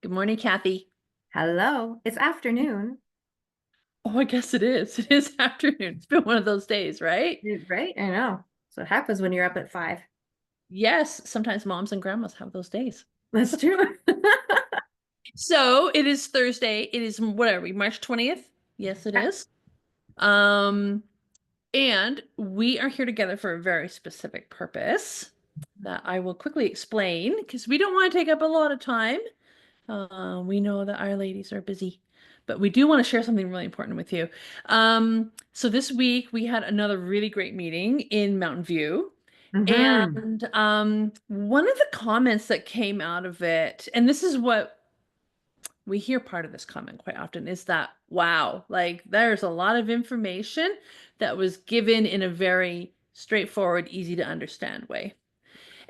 Good morning, Kathy. Hello, it's afternoon, Oh, I guess it is. It is afternoon. It's been one of those days, right? right? I know. So it happens when you're up at 5. Yes, sometimes moms and grandmas have those days. That's true. So it is Thursday. It is what are we, March 20th? Yes, it Yeah. is. Um, and we are here together for a very specific purpose that I will quickly explain because we don't want to take up a lot of time. We know that our ladies are busy, but we do want to share something really important with you. So this week we had another really great meeting in Mountain View. Hmm. And one of the comments that came out of it, and this is what we hear part of this comment quite often, is that, wow, like there's a lot of information that was given in a very straightforward, easy to understand way.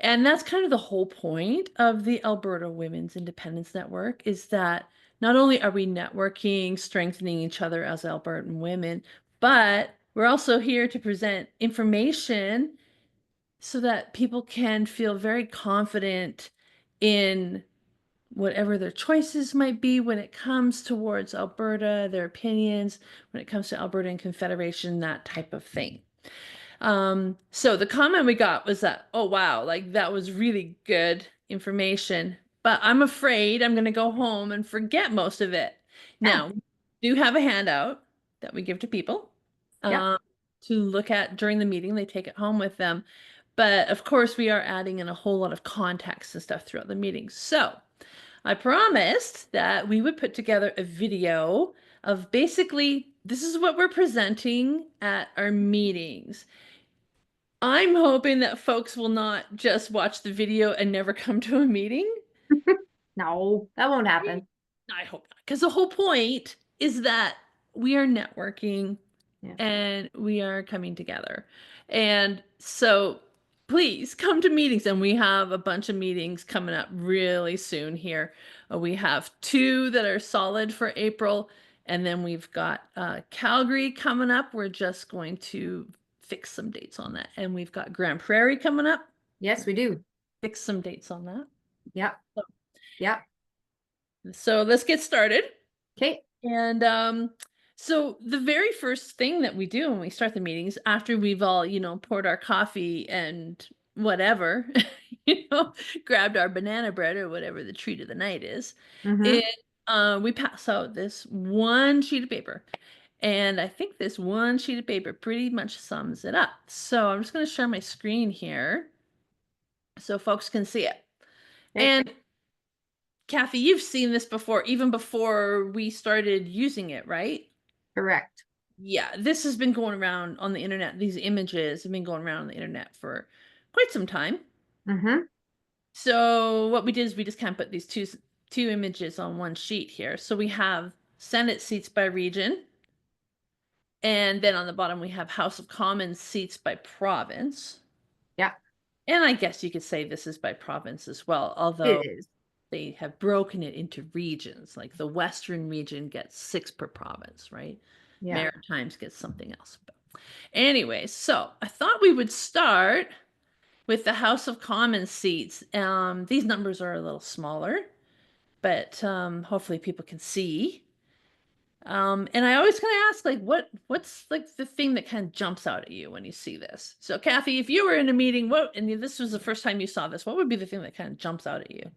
And that's kind of the whole point of the Alberta Women's Independence Network is that not only are we networking, strengthening each other as Albertan women, but we're also here to present information so that people can feel very confident in whatever their choices might be when it comes towards Alberta, their opinions, when it comes to Alberta and Confederation, that type of thing. So the comment we got was that, oh wow, like that was really good information, but I'm afraid I'm going to go home and forget most of it. Yeah. Now, we do have a handout that we give to people Yep. um, to look at during the meeting. They take it home with them. But of course, we are adding in a whole lot of context and stuff throughout the meeting. So I promised that we would put together a video of basically this is what we're presenting at our meetings. I'm hoping that folks will not just watch the video and never come to a meeting. No, that won't happen. I hope not, because the whole point is that we are networking Yeah. and we are coming together. And so please come to meetings. And we have a bunch of meetings coming up really soon here. We have two that are solid for April. And then we've got Calgary coming up. We're just going to fix some dates on that. And we've got Grand Prairie coming up. Yes, we do. Fix some dates on that. Yep. Yep. So let's get started. Okay. And so the very first thing that we do when we start the meetings, after we've all, poured our coffee and whatever, you know, grabbed our banana bread or whatever the treat of the night is, Hmm. we pass out this one sheet of paper. And I think this one sheet of paper pretty much sums it up. So I'm just going to share my screen here so folks can see it. Okay. And Kathy, you've seen this before, even before we started using it, right? Correct. Yeah, this has been going around on the internet. These images have been going around on the internet for quite some time. Hmm. So what we did is we just kind of put these two images on one sheet here. So we have Senate seats by region, and then on the bottom we have House of Commons seats by province. Yeah, And I guess you could say this is by province as well, it although is. they have broken it into regions. Like the Western region gets 6 per province, right? Yeah. Maritimes gets something else. Anyway, so I thought we would start with the House of Commons seats. These numbers are a little smaller, but hopefully people can see. And I always kind of ask, like, what's like the thing that kind of jumps out at you when you see this? So, Kathy, if you were in a meeting, and this was the first time you saw this, what would be the thing that kind of jumps out at you?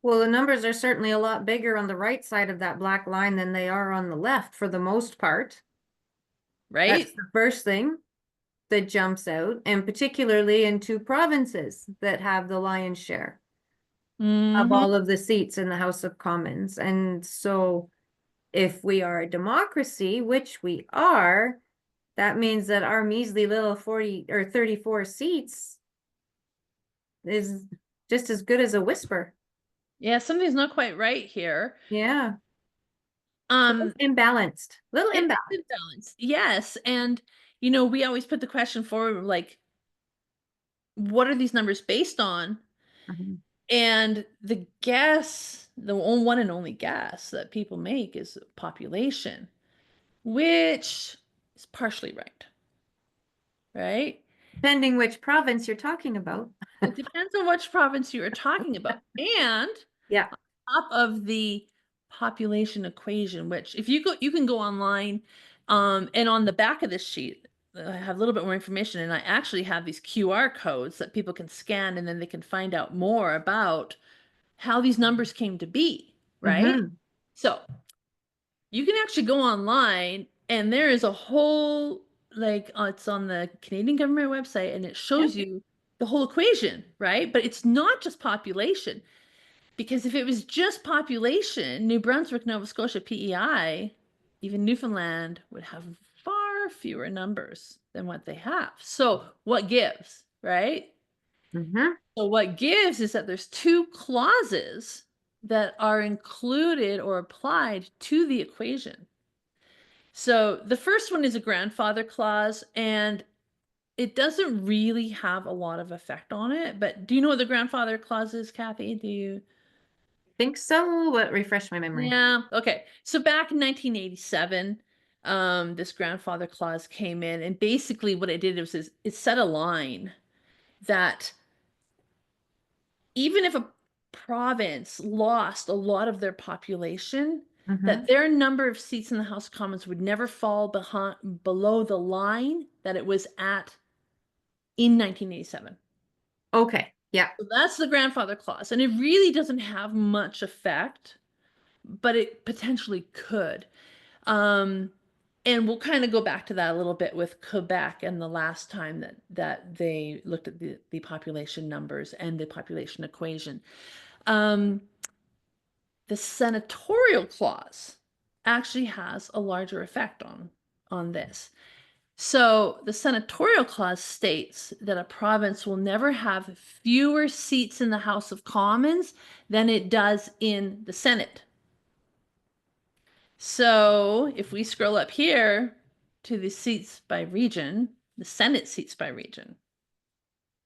Well, the numbers are certainly a lot bigger on the right side of that black line than they are on the left for the most part. That's Right? the first thing that jumps out, and particularly in two provinces that have the lion's share of Mm-hmm. all of the seats in the House of Commons. And so if we are a democracy, which we are, that means that our measly little 40 or 34 seats is just as good as a whisper. Yeah, something's not quite right here. Yeah. So Um, imbalanced, little it imbalanced. is imbalanced. Yes, and we always put the question forward, like, what are these numbers based on? Mhm. And the guess, the one and only guess that people make is population, which is partially right, right? Depending which province you're talking about. It depends on which province you are talking about. And Yeah. Top of the population equation, which if you go, you can go online, and on the back of this sheet, I have a little bit more information, and I actually have these QR codes that people can scan, and then they can find out more about how these numbers came to be, right? Mm-hmm. So you can actually go online, and there is a whole, like, it's on the Canadian government website, and it Yeah. shows you the whole equation, right? But it's not just population. Because if it was just population, New Brunswick, Nova Scotia, PEI, even Newfoundland would have far fewer numbers than what they have. So what gives, right? Mm-hmm. So what gives is that there's two clauses that are included or applied to the equation. So the first one is a grandfather clause, and it doesn't really have a lot of effect on it. But do you know what the grandfather clause is, Kathy? Do you? Think so, but refresh my memory. Yeah. Okay. So back in 1987, this grandfather clause came in, and basically what it did was is it set a line that even if a province lost a lot of their population, Mm-hmm. that their number of seats in the House of Commons would never fall below the line that it was at in 1987. Okay. Yeah. So that's the grandfather clause, and it really doesn't have much effect, but it potentially could. Um, and we'll kind of go back to that a little bit with Quebec and the last time that they looked at the population numbers and the population equation. Um, the senatorial clause actually has a larger effect on this. So the senatorial clause states that a province will never have fewer seats in the House of Commons than it does in the Senate. So if we scroll up here to the seats by region, the Senate seats by region,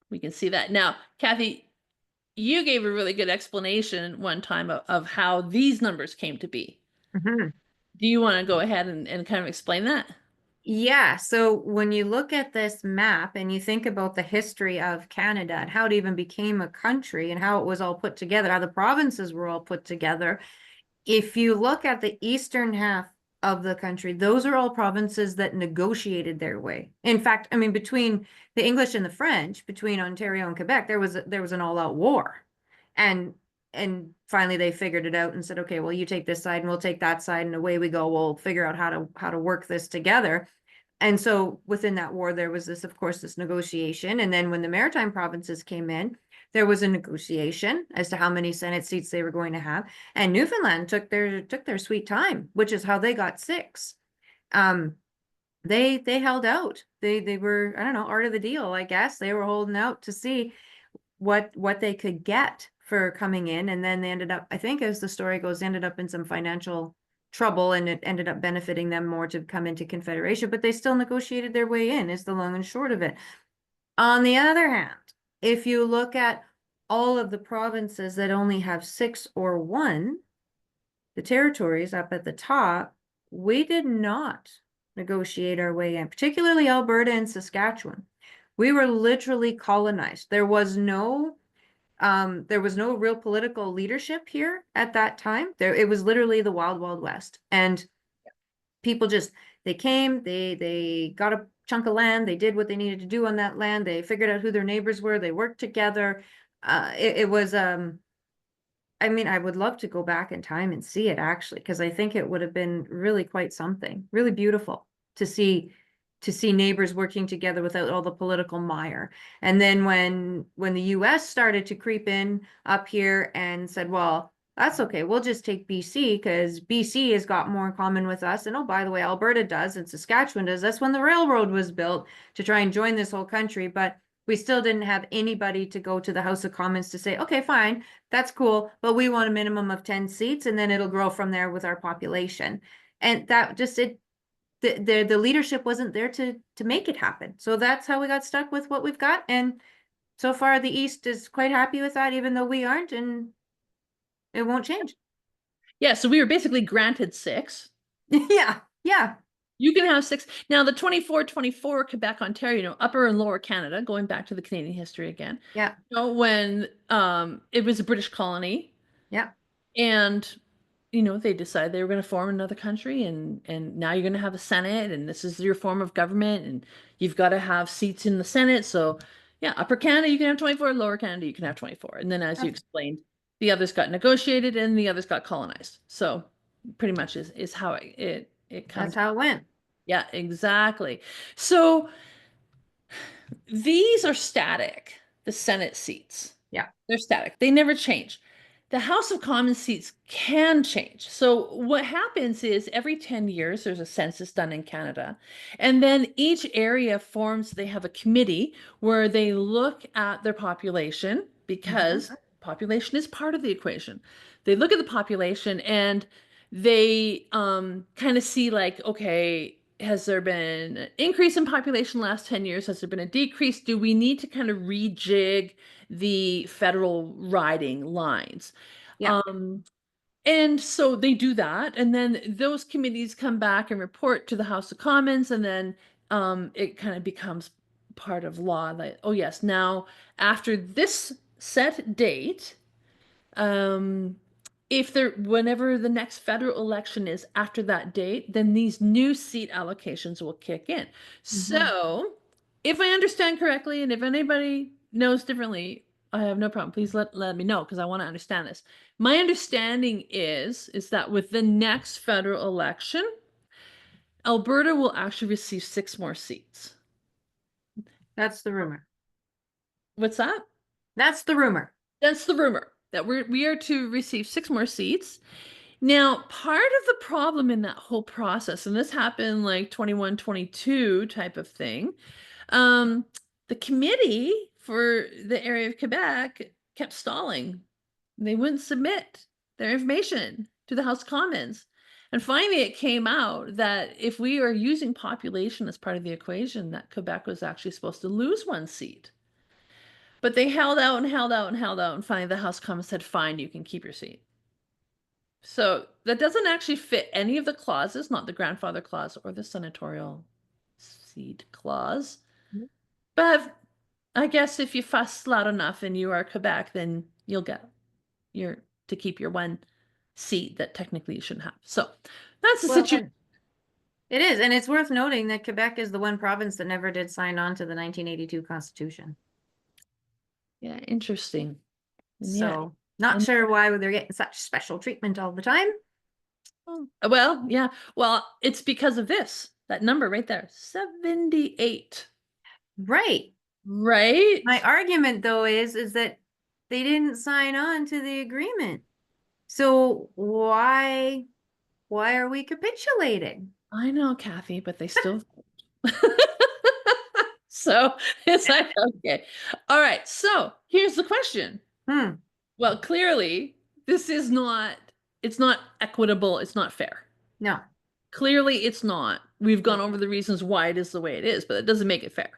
we can see that. Now, Kathy, you gave a really good explanation one time of how these numbers came to be. Mm-hmm. Do you want to go ahead and kind of explain that? Yeah, so when you look at this map and you think about the history of Canada and how it even became a country and how it was all put together, how the provinces were all put together, if you look at the eastern half of the country, those are all provinces that negotiated their way. In fact, I mean, between the English and the French, between Ontario and Quebec, there was an all-out war. And and finally they figured it out and said, okay, well, you take this side and we'll take that side, and away we go. We'll figure out how to work this together. And so within that war, there was this, of course, this negotiation. And then when the maritime provinces came in, there was a negotiation as to how many Senate seats they were going to have. And Newfoundland took their sweet time, which is how they got 6. They held out. They were, I don't know, art of the deal, I guess. They were holding out to see what they could get for coming in. And then they ended up, I think as the story goes, ended up in some financial trouble, and it ended up benefiting them more to come into Confederation, but they still negotiated their way in, is the long and short of it. On the other hand, if you look at all of the provinces that only have 6 or 1, the territories up at the top, we did not negotiate our way in, particularly Alberta and Saskatchewan. We were literally colonized. There was no real political leadership here at that time. It was literally the wild, wild west. And people just, they came, they got a chunk of land, they did what they needed to do on that land, they figured out who their neighbors were, they worked together. It was, I mean, I would love to go back in time and see it actually, because I think it would have been really quite something, really beautiful to see neighbors working together without all the political mire. And then when the US started to creep in up here and said, well, that's okay, we'll just take BC because BC has got more in common with us. And oh, by the way, Alberta does and Saskatchewan does. That's when the railroad was built to try and join this whole country. But we still didn't have anybody to go to the House of Commons to say, okay, fine, that's cool, but we want a minimum of 10 seats and then it'll grow from there with our population. And that just, the leadership wasn't there to make it happen. So that's how we got stuck with what we've got. And so far the East is quite happy with that, even though we aren't, and it won't change. Yeah, so we were basically granted 6. Yeah, yeah, You can have 6. Now, the 24 Quebec, Ontario, Upper and Lower Canada, going back to the Canadian history again. yeah. When it was a British colony, Yeah. And they decided they were going to form another country, and now you're going to have a Senate, and this is your form of government, and you've got to have seats in the Senate. So yeah, Upper Canada you can have 24, Lower Canada you can have 24. And then as you That's, explained, the others got negotiated and the others got colonized. So pretty much is how it that's comes. how it went. Yeah, exactly. So these are static, the Senate seats. Yeah. They're static. They never change. The House of Commons seats can change. So what happens is every 10 years there's a census done in Canada. And then each area forms, they have a committee where they look at their population because population is part of the equation. They look at the population and they kind of see like, okay, has there been an increase in population last 10 years? Has there been a decrease? Do we need to kind of rejig the federal riding lines? Yeah. Um, and so they do that, and then those committees come back and report to the House of Commons, and then it kind of becomes part of law. Like, oh yes, now after this set date, um, if there, whenever the next federal election is after that date, then these new seat allocations will kick in. Mhm. So, if I understand correctly, and if anybody knows differently, I have no problem. Please let me know because I want to understand this. My understanding is that with the next federal election, Alberta will actually receive 6 more seats. That's the rumor. What's that? That's the rumor. That's the rumor that we are to receive 6 more seats. Now, part of the problem in that whole process, and this happened like 21, 22 type of thing, um, the committee for the area of Quebec kept stalling. They wouldn't submit their information to the House of Commons. And finally, it came out that if we are using population as part of the equation, that Quebec was actually supposed to lose 1 seat. But they held out and held out and held out, and finally the House of Commons said, fine, you can keep your seat. So that doesn't actually fit any of the clauses, not the grandfather clause or the senatorial seat clause. But I guess if you fuss loud enough and you are Quebec, then you'll get your to keep your 1 seat that technically you shouldn't have. So that's the Well, situation. and it is, and it's worth noting that Quebec is the one province that never did sign on to the 1982 Constitution. Yeah, interesting. And yet, So, not and sure why they're getting such special treatment all the time. well, yeah. Well, it's because of this. That number right there, 78. Right. My Right? argument though is that they didn't sign on to the agreement. So why are we capitulating? I know, Kathy, but they still so it's like, okay. All right. So here's the question. Hmm. Well, clearly, this is not, it's not equitable. It's not fair. No. Clearly, it's not. We've gone No. over the reasons why it is the way it is, but it doesn't make it fair.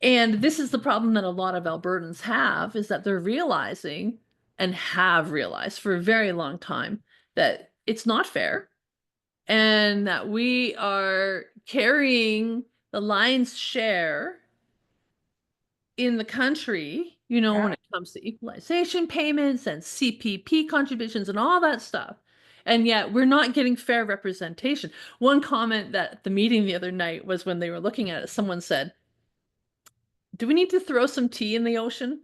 And this is the problem that a lot of Albertans have is that they're realizing and have realized for a very long time that it's not fair and that we are carrying the lion's share in the country, Yeah. when it comes to equalization payments and CPP contributions and all that stuff. And yet we're not getting fair representation. One comment that at the meeting the other night was when they were looking at it, someone said, do we need to throw some tea in the ocean?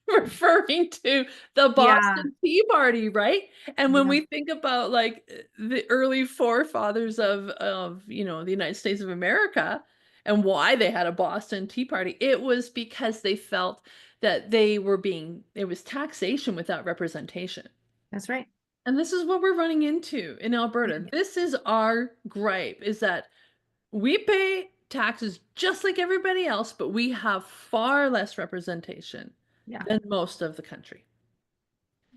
Referring to the Yeah, Boston Tea Party, right? And when yeah, we think about like the early forefathers of the United States of America and why they had a Boston Tea Party, it was because they felt that it was taxation without representation. that's right. And this is what we're running into in Alberta. This is our gripe, is that we pay taxes just like everybody else, but we have far less representation Yeah, than most of the country.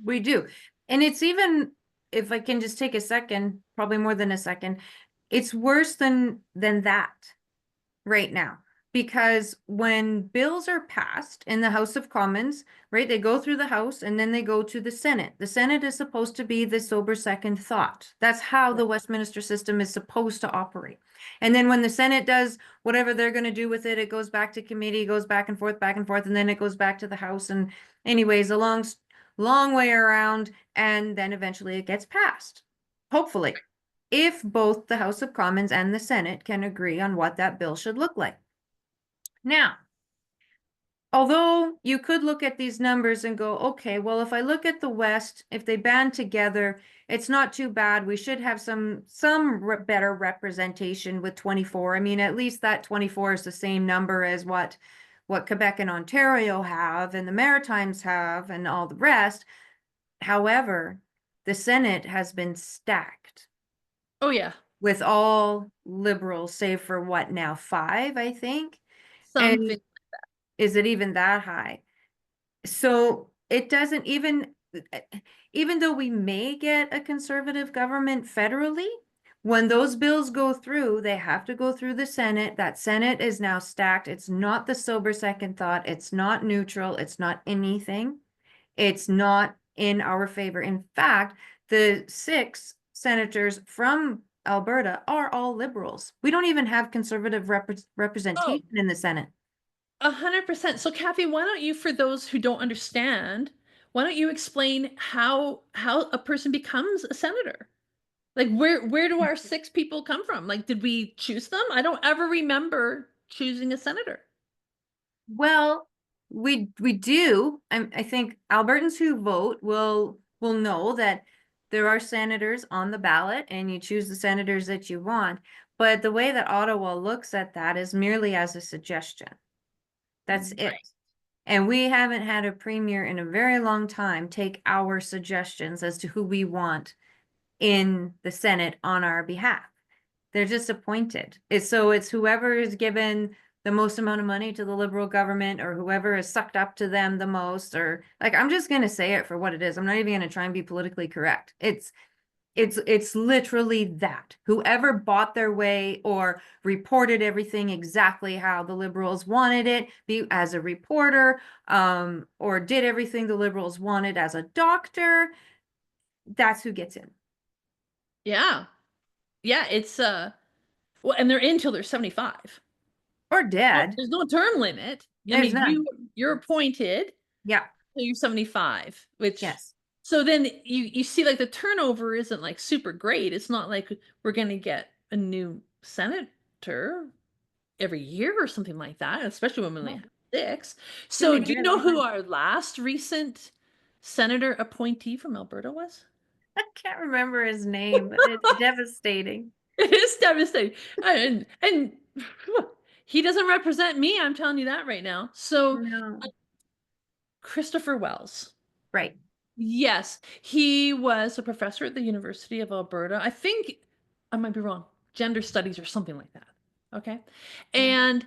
we do. And it's even, if I can just take a second, probably more than a second, it's worse than that right now. Because when bills are passed in the House of Commons, right, they go through the House and then they go to the Senate. The Senate is supposed to be the sober second thought. That's how the Westminster system is supposed to operate. And then when the Senate does whatever they're going to do with it, it goes back to committee, goes back and forth, and then it goes back to the House. And anyways, long way around, and then eventually it gets passed. Hopefully, if both the House of Commons and the Senate can agree on what that bill should look like. Now, although you could look at these numbers and go, okay, well, if I look at the West, if they band together, it's not too bad. We should have some better representation with 24. I mean, at least that 24 is the same number as what Quebec and Ontario have and the Maritimes have and all the rest. However, the Senate has been stacked Oh yeah. with all liberals, save for what now, 5, I think. And Something. is it even that high? So it doesn't even though we may get a conservative government federally, when those bills go through, they have to go through the Senate. That Senate is now stacked. It's not the sober second thought. It's not neutral. It's not anything. It's not in our favor. In fact, the 6 senators from Alberta are all liberals. We don't even have conservative Oh, representation in the Senate. 100%. So Kathy, why don't you, for those who don't understand, why don't you explain how a person becomes a senator? Like where do our 6 people come from? Like, did we choose them? I don't ever remember choosing a senator. Well, we do. I think Albertans who vote will know that there are senators on the ballot and you choose the senators that you want. But the way that Ottawa looks at that is merely as a suggestion. That's it. Right. And we haven't had a premier in a very long time take our suggestions as to who we want in the Senate on our behalf. They're just appointed. It's whoever is given the most amount of money to the Liberal government or whoever is sucked up to them the most, or like, I'm just going to say it for what it is. I'm not even going to try and be politically correct. It's literally that whoever bought their way or reported everything exactly how the Liberals wanted it be as a reporter, or did everything the Liberals wanted as a doctor, that's who gets in. Yeah. Yeah, it's well, and they're in till they're 75. Or No, dead. there's no term limit. I There's mean, none. you're appointed Yeah. till you're 75, which Yes. so then you see like the turnover isn't like super great. It's not like we're gonna get a new senator every year or something like that, especially when we only No. have 6. It's gonna So be a do you very know long who time. our last recent senator appointee from Alberta was? I can't remember his name, but it's devastating. It is devastating. And he doesn't represent me, I'm telling you that right now. So No. Christopher Wells. Right. Yes, he was a professor at the University of Alberta. I think I might be wrong. Gender studies or something like that. Okay. Yeah. And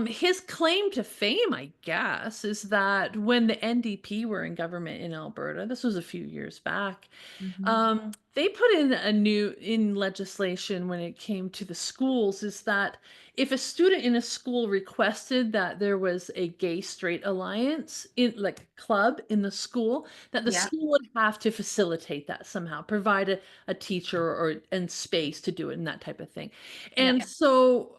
his claim to fame, I guess, is that when the NDP were in government in Alberta, this was a few years back, Mhm. they put in a new in legislation when it came to the schools is that if a student in a school requested that there was a gay straight alliance in like a club in the school, that the Yeah. school would have to facilitate that somehow, provide a teacher or and space to do it and that type of thing. Yeah. And so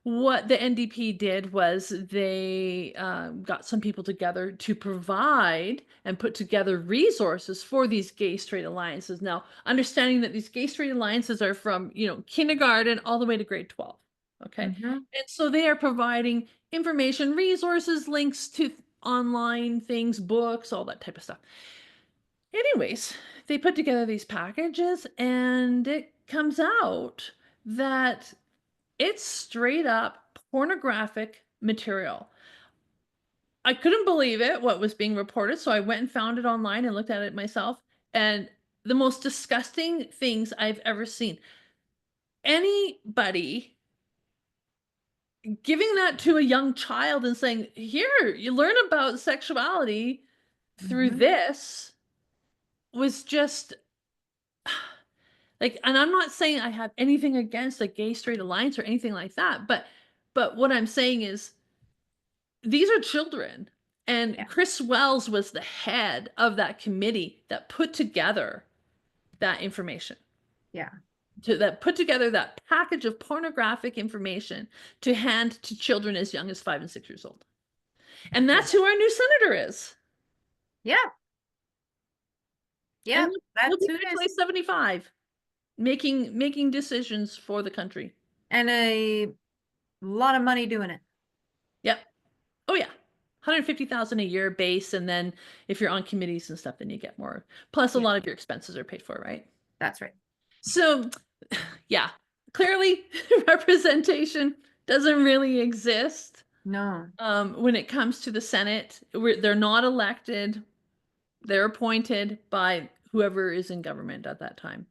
what the NDP did was they got some people together to provide and put together resources for these gay straight alliances. Now, understanding that these gay straight alliances are from, kindergarten all the way to grade 12. Okay. Mhm. And so they are providing information, resources, links to online things, books, all that type of stuff. Anyways, they put together these packages and it comes out that it's straight up pornographic material. I couldn't believe it, what was being reported, so I went and found it online and looked at it myself, and the most disgusting things I've ever seen. Anybody giving that to a young child and saying, "Here, you learn about sexuality through Mhm. this," was just like, and I'm not saying I have anything against a gay straight alliance or anything like that, but what I'm saying is these are children. Yeah. And Chris Wells was the head of that committee that put together that information, Yeah. that put together that package of pornographic information to hand to children as young as 5 and 6 years old. And Yeah. that's who our new senator is. Yeah. And Yeah. we'll That's be who back it to is. like 75, making decisions for the country. And a lot of money doing it. Yep. Oh yeah. 150,000 a year base, and then if you're on committees and stuff, then you get more. Plus a Yeah, lot of your expenses are paid for, right? that's right. So yeah, clearly representation doesn't really exist No, when it comes to the Senate. They're not elected. They're appointed by whoever is in government at that time.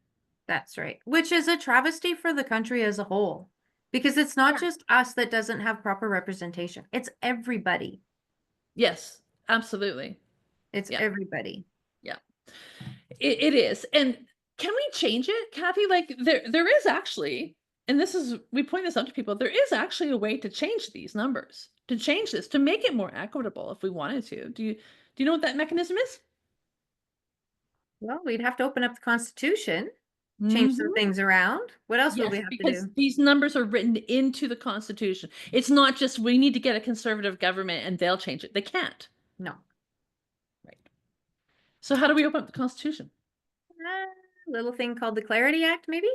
that's right. Which is a travesty for the country as a whole. Because it's not Yeah. just us that doesn't have proper representation. It's everybody. Yes, absolutely. It's Yeah, everybody. yeah. It is. And can we change it, Kathy? Like there is actually, and this is we point this out to people, there is actually a way to change these numbers, to change this, to make it more equitable if we wanted to. Do you know what that mechanism is? Well, we'd have to open up the Constitution, change some Hmm. things around. What else would we Yes, have to because do? these numbers are written into the Constitution. It's not just we need to get a conservative government and they'll change it. They can't. No. Right. So how do we open up the Constitution? Little thing called the Clarity Act, maybe?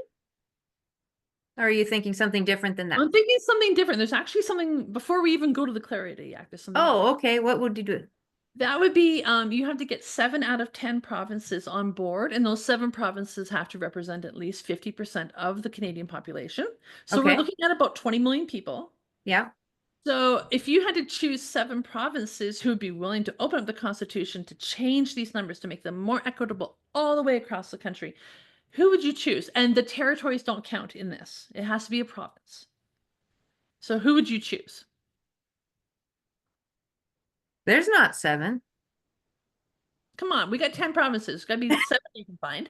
Or are you thinking something different than that? I'm thinking something different. There's actually something before we even go to the Clarity Act. There's something else. Oh, okay. What would you do? That would be you have to get 7 out of 10 provinces on board, and those 7 provinces have to represent at least 50% of the Canadian population. So we're Okay. looking at about 20 million people. Yeah. So if you had to choose 7 provinces who would be willing to open up the Constitution to change these numbers to make them more equitable all the way across the country, who would you choose? And the territories don't count in this. It has to be a province. So who would you choose? There's not 7. Come on, we got 10 provinces. It's got to be 7 you can find.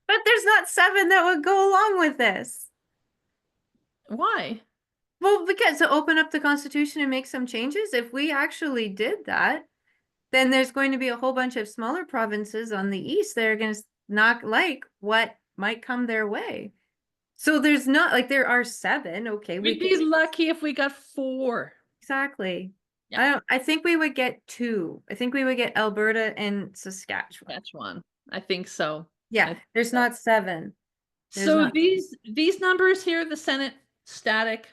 But there's not 7 that would go along with this. Why? Well, because to open up the Constitution and make some changes, if we actually did that, then there's going to be a whole bunch of smaller provinces on the east that are going to not like what might come their way. So there's not like there are 7. Okay, we We'd could be lucky if we got 4. exactly. Yeah, I think we would get 2. I think we would get Alberta and Saskatchewan. that's one. I think so. I Yeah, think there's so. not 7. There's So not. these numbers here, the Senate static.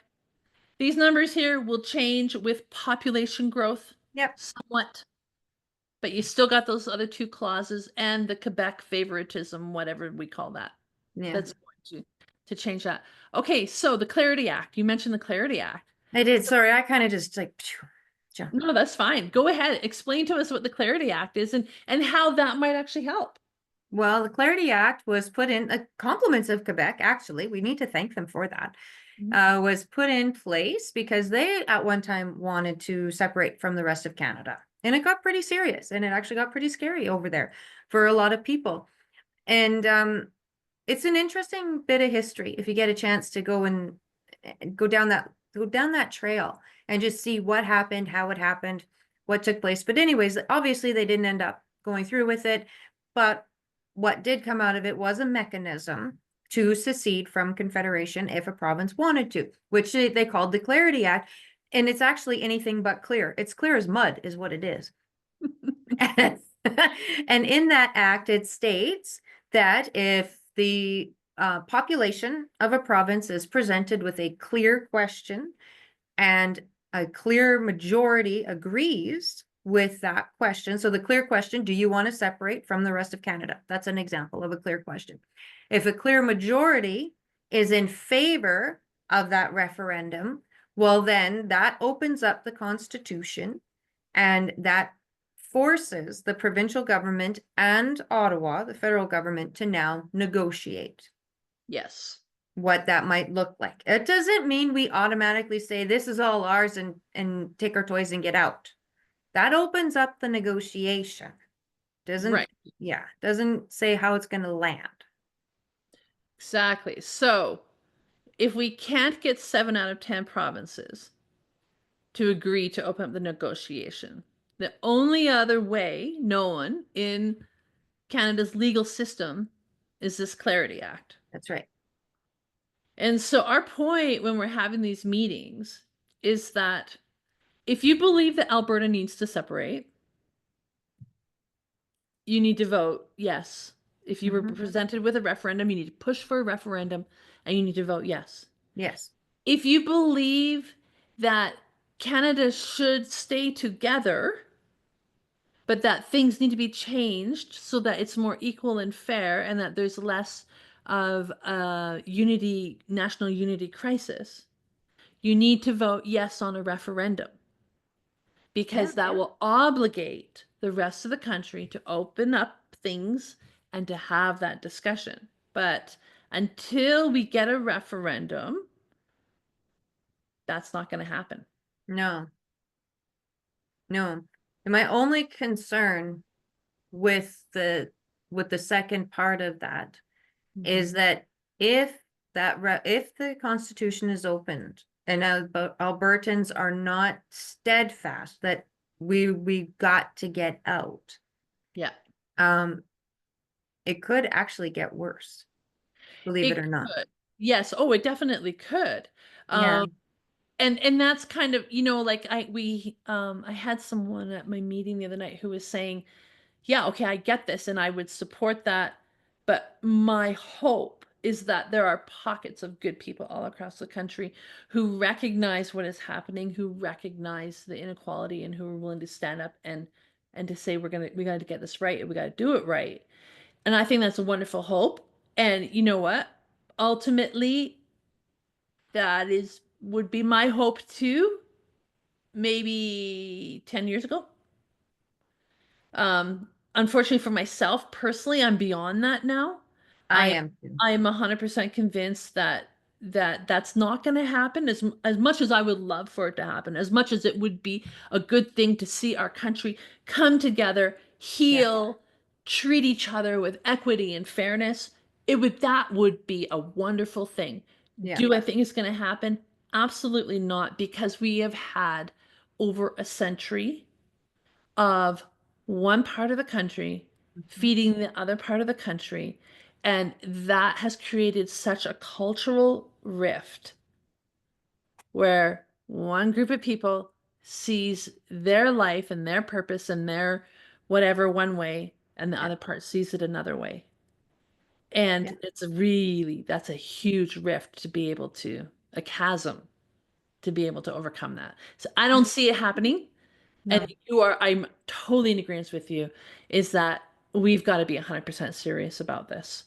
These numbers here will change with population growth Yep. somewhat, but you still got those other 2 clauses and the Quebec favoritism, whatever we call that. Yeah. That's going to change that. Okay, so the Clarity Act. You mentioned the Clarity Act. I did. Sorry, I kind of just like jump. No, that's fine. Go ahead. Explain to us what the Clarity Act is and how that might actually help. Well, the Clarity Act was put in, compliments of Quebec, actually, we need to thank them for that, was put in place because they at one time wanted to separate from the rest of Canada. And it got pretty serious and it actually got pretty scary over there for a lot of people. And it's an interesting bit of history if you get a chance to go and go down that trail and just see what happened, how it happened, what took place. But anyways, obviously they didn't end up going through with it. But what did come out of it was a mechanism to secede from Confederation if a province wanted to, which they called the Clarity Act. And it's actually anything but clear. It's clear as mud is what it is. And in that act, it states that if the population of a province is presented with a clear question and a clear majority agrees with that question. So the clear question, do you want to separate from the rest of Canada? That's an example of a clear question. If a clear majority is in favor of that referendum, well, then that opens up the Constitution and that forces the provincial government and Ottawa, the federal government, to now negotiate Yes. what that might look like. It doesn't mean we automatically say this is all ours and take our toys and get out. That opens up the negotiation. Doesn't, Right. yeah, doesn't say how it's going to land. Exactly. So if we can't get 7 out of 10 provinces to agree to open up the negotiation, the only other way known in Canada's legal system is this Clarity Act. That's right. And so our point when we're having these meetings is that if you believe that Alberta needs to separate, you need to vote yes. If you were Mhm. presented with a referendum, you need to push for a referendum and you need to vote yes. Yes. If you believe that Canada should stay together, but that things need to be changed so that it's more equal and fair and that there's less of a national unity crisis, you need to vote yes on a referendum Yeah. because that will obligate the rest of the country to open up things and to have that discussion. But until we get a referendum, that's not going to happen. No, no. And my only concern with the second part of that is Mhm. that if if the Constitution is opened and Albertans are not steadfast that we got to get out, Yeah, um, it could actually get worse, believe it it or not. could. Yes. Oh, it definitely could. Yeah, Um, and that's kind of, like I had someone at my meeting the other night who was saying, yeah, okay, I get this and I would support that, but my hope is that there are pockets of good people all across the country who recognize what is happening, who recognize the inequality and who are willing to stand up and to say we got to get this right and we got to do it right. And I think that's a wonderful hope. And you know what? Ultimately, that is would be my hope too, maybe 10 years ago. Unfortunately for myself personally, I'm beyond that now. I I am too. I'm 100% convinced that's not going to happen as much as I would love for it to happen, as much as it would be a good thing to see our country come together, Yeah, heal, treat each other with equity and fairness. That would be a wonderful thing. yeah, Do I think it's going to happen? Absolutely not, because we have had over a century of one part of the country mhm, feeding the other part of the country. And that has created such a cultural rift where one group of people sees their life and their purpose and their whatever one way, and the yeah, other part sees it another way. yeah. And that's a huge rift to be able to, a chasm to be able to overcome that. So I don't see it happening. And No. I'm totally in agreement with you, is that we've got to be 100% serious about this.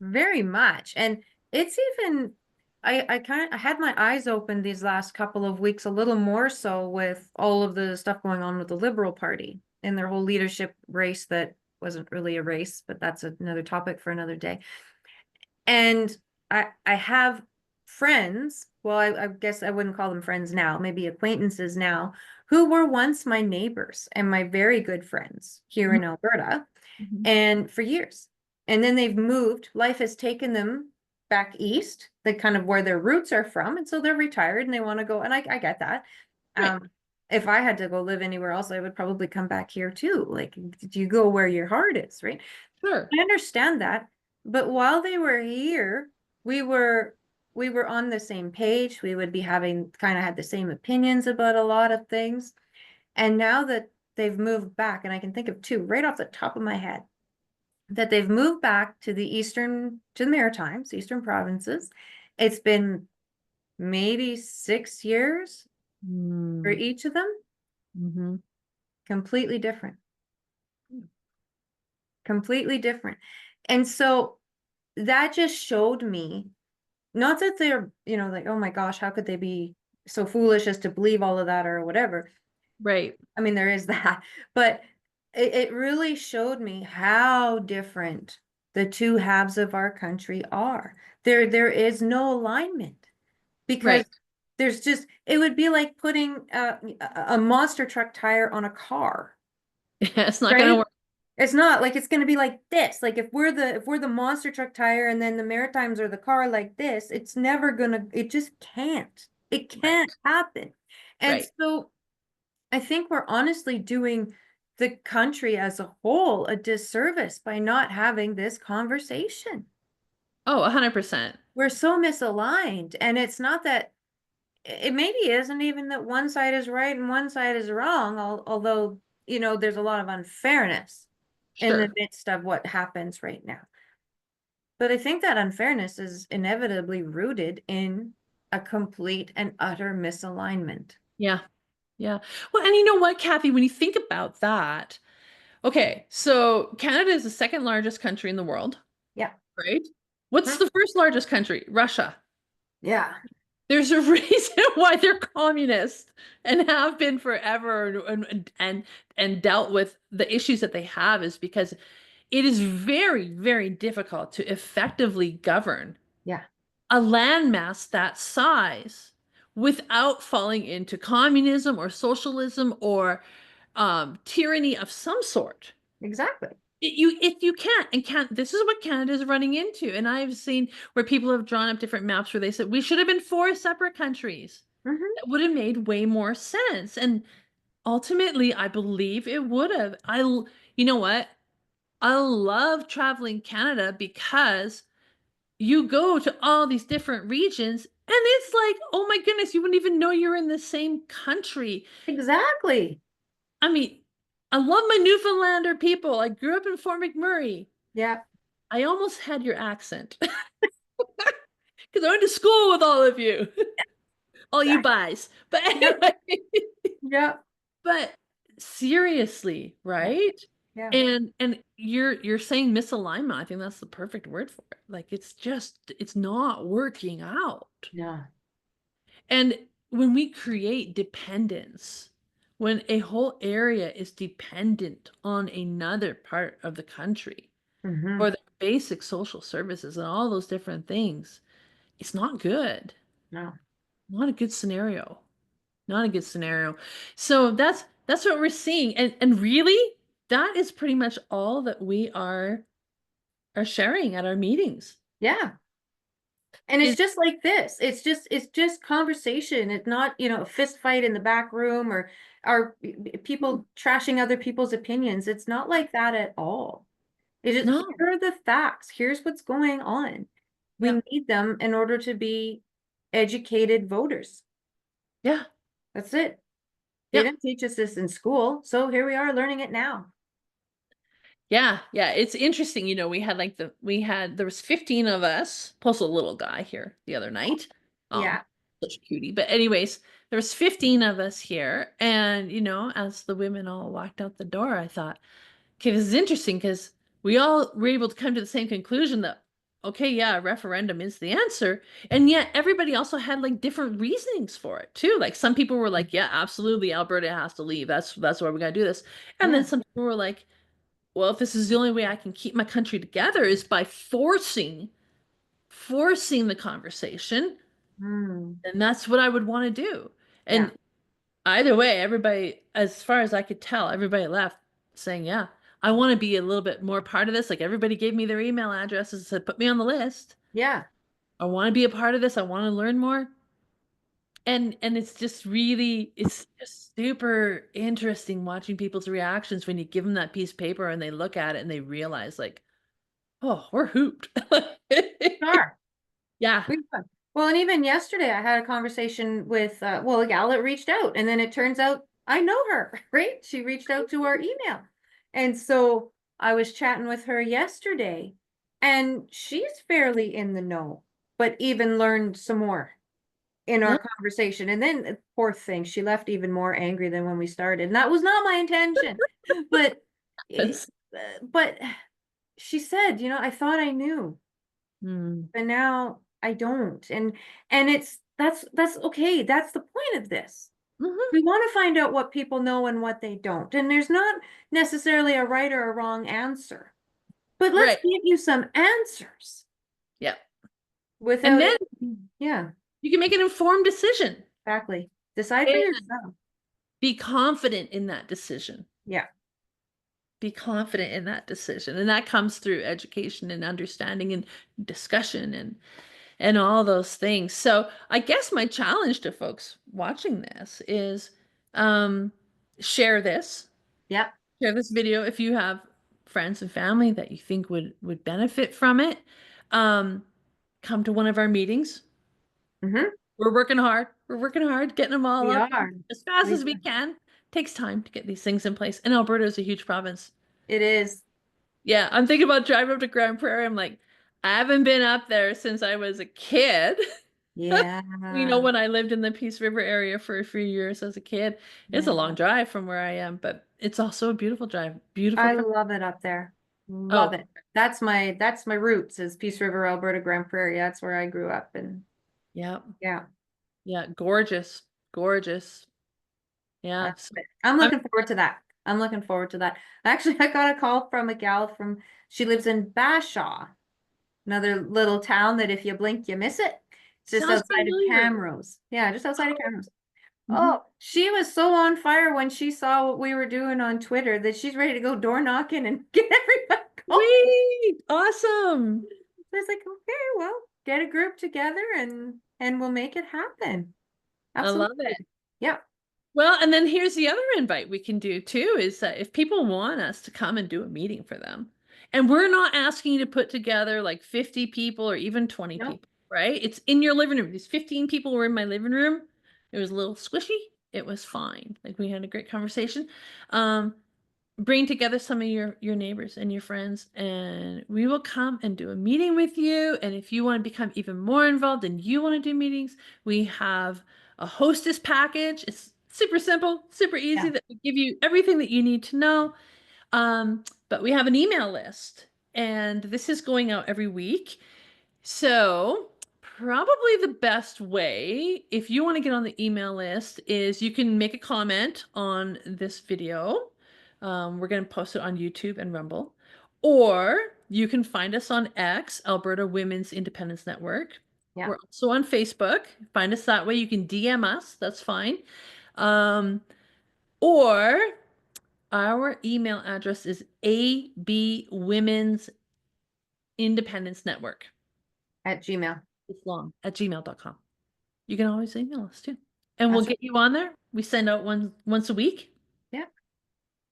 Very much. And it's even I had my eyes open these last couple of weeks a little more so with all of the stuff going on with the Liberal Party and their whole leadership race that wasn't really a race, but that's another topic for another day. And I have friends, well, I guess I wouldn't call them friends now, maybe acquaintances now, who were once my neighbors and my very good friends here Mhm, in Alberta mhm. and for years. And then they've moved. Life has taken them back east, the kind of where their roots are from. And so they're retired and they want to go. And I get that. Right. If I had to go live anywhere else, I would probably come back here too. Like, you go where your heart is, right? Sure. I understand that. But while they were here, we were we were on the same page. We would be having kind of had the same opinions about a lot of things. And now that they've moved back, and I can think of two right off the top of my head, that they've moved back to to the Maritimes, Eastern provinces. It's been maybe 6 years for Mm, each of them, mhm. completely different, completely different. And so that just showed me, not that they're, like, oh my gosh, how could they be so foolish as to believe all of that or whatever. Right. I mean, there is that, but it really showed me how different the two halves of our country are. There is no alignment because Right. it would be like putting a monster truck tire on a car, It's not going to right? work. It's not like it's going to be like this. Like if we're the monster truck tire and then the Maritimes are the car like this, it's never gonna, it just can't. It can't Right. happen. And Right. so I think we're honestly doing the country as a whole a disservice by not having this conversation. Oh, 100%. We're so misaligned. And it's not that it maybe isn't even that one side is right and one side is wrong, although, there's a lot of unfairness. in the Sure. midst of what happens right now. But I think that unfairness is inevitably rooted in a complete and utter misalignment. Yeah. Yeah. Well, and you know what, Kathy, when you think about that, okay, so Canada is the second largest country in the world, Yeah. right? What's Mhm. the first largest country? Russia. Yeah. There's a reason why they're communist and have been forever and dealt with the issues that they have is because it is very, very difficult to effectively govern Yeah. a landmass that size without falling into communism or socialism or tyranny of some sort. Exactly. If you can't, this is what Canada is running into. And I've seen where people have drawn up different maps where they said we should have been four separate countries. Hmm. That would have made way more sense. And ultimately, I believe it would have. You know what? I love traveling Canada because you go to all these different regions and it's like, oh my goodness, you wouldn't even know you're in the same country. Exactly. I mean, I love my Newfoundlander people. I grew up in Fort McMurray. Yeah. I almost had your accent because I went to school with all of you, all you Exactly. buys. But Yep. anyway, Yep. but seriously, Yeah. right? Yeah. And you're saying misalignment. I think that's the perfect word for it. Like it's not working out. No. And when we create dependence, when a whole area is dependent on another part of the country Hmm. for their basic social services and all those different things, it's not good. No. Not a good scenario. Not a good scenario. So that's what we're seeing. And really, that is pretty much all that we are sharing at our meetings. Yeah. And it's Is just like this. It's just conversation. It's not, a fist fight in the back room or are people trashing other people's opinions. It's not like that at all. It is, no. here are the facts. Here's what's going on. Yeah. We need them in order to be educated voters. Yeah. That's it. They Yeah. didn't teach us this in school, so here we are learning it now. Yeah, yeah, it's interesting. We had there was 15 of us plus a little guy here the other night. Yeah. Such a cutie. But anyways, there was 15 of us here, and as the women all walked out the door, I thought, okay, this is interesting because we all were able to come to the same conclusion that okay, yeah, a referendum is the answer, and yet everybody also had like different reasonings for it too. Like some people were like, yeah, absolutely, Alberta has to leave. That's why we gotta do this, and then Yeah. some people were like, well, if this is the only way I can keep my country together is by forcing the conversation, Mm. then that's what I would want to do. Yeah. And either way, everybody, as far as I could tell, everybody left saying, yeah, I want to be a little bit more part of this. Like everybody gave me their email addresses and said, put me on the list. Yeah. I want to be a part of this. I want to learn more. And it's just super interesting watching people's reactions when you give them that piece of paper and they look at it and they realize like, oh, we're hooped. Sure. Yeah. Well, and even yesterday I had a conversation with a gal that reached out, and then it turns out I know her, right? She reached out to our email. And so I was chatting with her yesterday, and she's fairly in the know, but even learned some more in Yeah. our conversation. And then poor thing, she left even more angry than when we started. And that was not my intention. But eh, Yes. but she said, I thought I knew, Mm. but now I don't. And that's okay. That's the point of this. Mhm. We want to find out what people know and what they don't. And there's not necessarily a right or a wrong answer. But let's Right. give you some answers Yeah. And without then it. Yeah, you can make an informed decision exactly. Decide for and yourself. be confident in that decision. Yeah. Be confident in that decision. And that comes through education and understanding and discussion and all those things. So I guess my challenge to folks watching this is um share this. Yeah. Share this video if you have friends and family that you think would benefit from it. Um, come to one of our meetings. Hmm. We're working hard. We're working hard, getting them all We up are. as fast We as we are. can. Takes time to get these things in place. And Alberta is a huge province. It is. Yeah, I'm thinking about driving up to Grand Prairie. I'm like, I haven't been up there since I was a kid. Yeah, When I lived in the Peace River area for a few years as a kid. It's a long yeah. drive from where I am, but it's also a beautiful drive. Beautiful I country. love it up there. Love Oh, it. That's my roots is Peace River, Alberta, Grand Prairie. That's where I grew up and yeah. yeah, Yeah, gorgeous. Gorgeous. I Yeah. love So it. I'm I'm looking forward to that. I'm looking forward to that. Actually, I got a call from a gal she lives in Bashaw, another little town that if you blink, you miss it. It's just sounds outside of familiar. Camrose. Yeah, just outside of Camrose. Mhm. Oh, she was so on fire when she saw what we were doing on Twitter that she's ready to go door knocking and get everybody going. Sweet. Awesome. So it's like, okay, well, get a group together and we'll make it happen. I love it. Absolutely. Yeah. Well, and then here's the other invite we can do too is that if people want us to come and do a meeting for them, and we're not asking you to put together like 50 people or even 20 No. people, right? It's in your living room. These 15 people were in my living room. It was a little squishy. It was fine. Like we had a great conversation. Um, bring together some of your neighbors and your friends, and we will come and do a meeting with you. And if you want to become even more involved and you want to do meetings, we have a hostess package. It's super simple, super easy, Yeah. that will give you everything that you need to know. But we have an email list, and this is going out every week. So, probably the best way, if you want to get on the email list, is you can make a comment on this video. We're going to post it on YouTube and Rumble. Or you can find us on X, Alberta Women's Independence Network. Yeah. We're also on Facebook. Find us that way. You can DM us. That's fine. Um, or our email address is abwomensindependencenetwork. At Gmail. It's long at gmail.com. You can always email us too. And we'll That's right. get you on there. We send out one once a week. Yeah.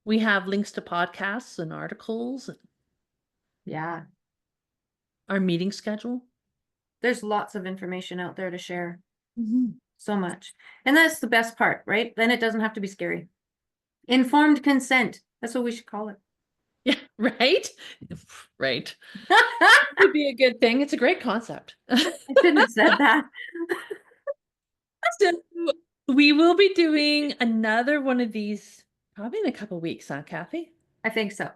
We have links to podcasts and articles and Yeah. our meeting schedule. There's lots of information out there to share. Mhm. So much. And that's the best part, right? Then it doesn't have to be scary. Informed consent. That's what we should call it. Yeah, right? Right. Would be a good thing. It's a great concept. I shouldn't have said that. So we will be doing another one of these probably in a couple weeks, huh, Kathy? I think so.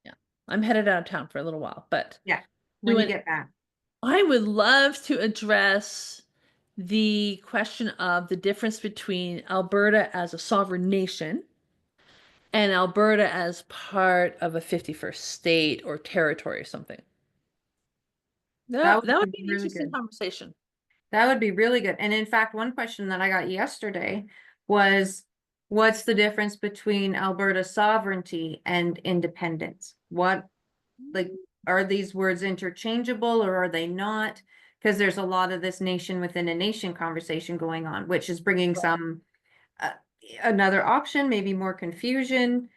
Yeah. I'm headed out of town for a little while, but Yeah. When you doing get back. I would love to address the question of the difference between Alberta as a sovereign nation and Alberta as part of a 51st state or territory or something. That That would would be be an really interesting good. conversation. That would be really good. And in fact, one question that I got yesterday was, what's the difference between Alberta sovereignty and independence? Like, are these words interchangeable or are they not? Because there's a lot of this nation within a nation conversation going on, which is bringing some uh, another option, maybe more confusion.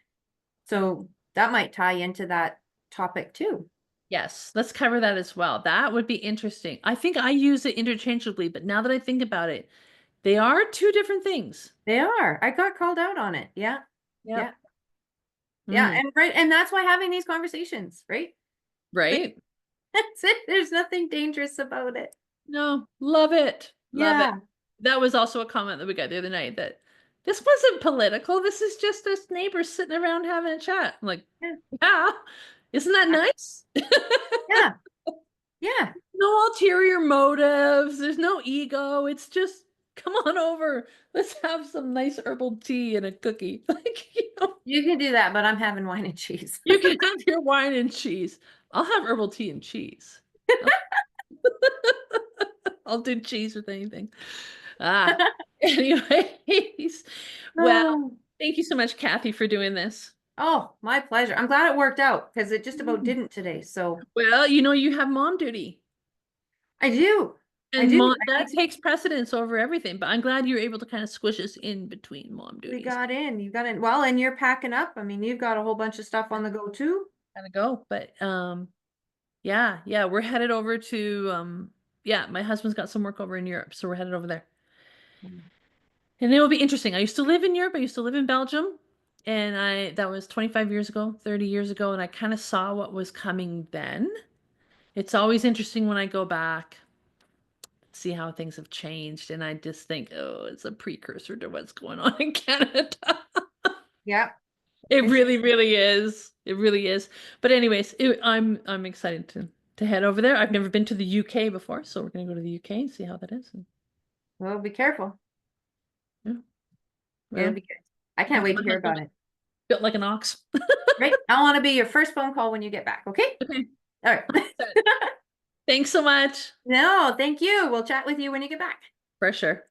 So that might tie into that topic too. Yes, let's cover that as well. That would be interesting. I think I use it interchangeably, but now that I think about it, they are two different things. They are. I got called out on it. Yeah. Yeah. Yep. Yeah. Mm, And right. And that's why having these conversations, right? Like, right? that's it. There's nothing dangerous about it. No, love it. Love it. Yeah. That was also a comment that we got the other night that this wasn't political. This is just us neighbors sitting around having a chat. I'm like, Yeah. yeah, isn't that nice? Yeah. Yeah. No ulterior motives. There's no ego. It's just come on over. Let's have some nice herbal tea and a cookie. You can do that, but I'm having wine and cheese. You can have your wine and cheese. I'll have herbal tea and cheese. I'll do cheese with anything. Ah, anyways. Well, Oh, thank you so much, Kathy, for doing this. oh, my pleasure. I'm glad it worked out because it just about Mm. didn't today. So Well, you have mom duty. I do. I And do. mom I that think takes precedence over everything. But I'm glad you were able to kind of squish us in between mom we duties. got in. You got in. Well, and you're packing up. I mean, you've got a whole bunch of stuff on the go too. Gotta go. But yeah, yeah, we're headed over to yeah, my husband's got some work over in Europe, so we're headed over there. Mm. And it will be interesting. I used to live in Europe, I used to live in Belgium. And that was 25 years ago, 30 years ago, and I kind of saw what was coming then. It's always interesting when I go back, see how things have changed, and I just think, oh, it's a precursor to what's going on in Canada. Yeah, It for sure. really, really is. It really is. But anyways, I'm excited to head over there. I've never been to the UK before, so we're gonna go to the UK and see how that is. And, Well, be careful. yeah, It'll well, be good. I can't my wait to hear husband about it. built like an ox. Right? I want to be your first phone call when you get back. Okay? Okay. All right. Thanks so much. No, thank you. We'll chat with you when you get back. For sure.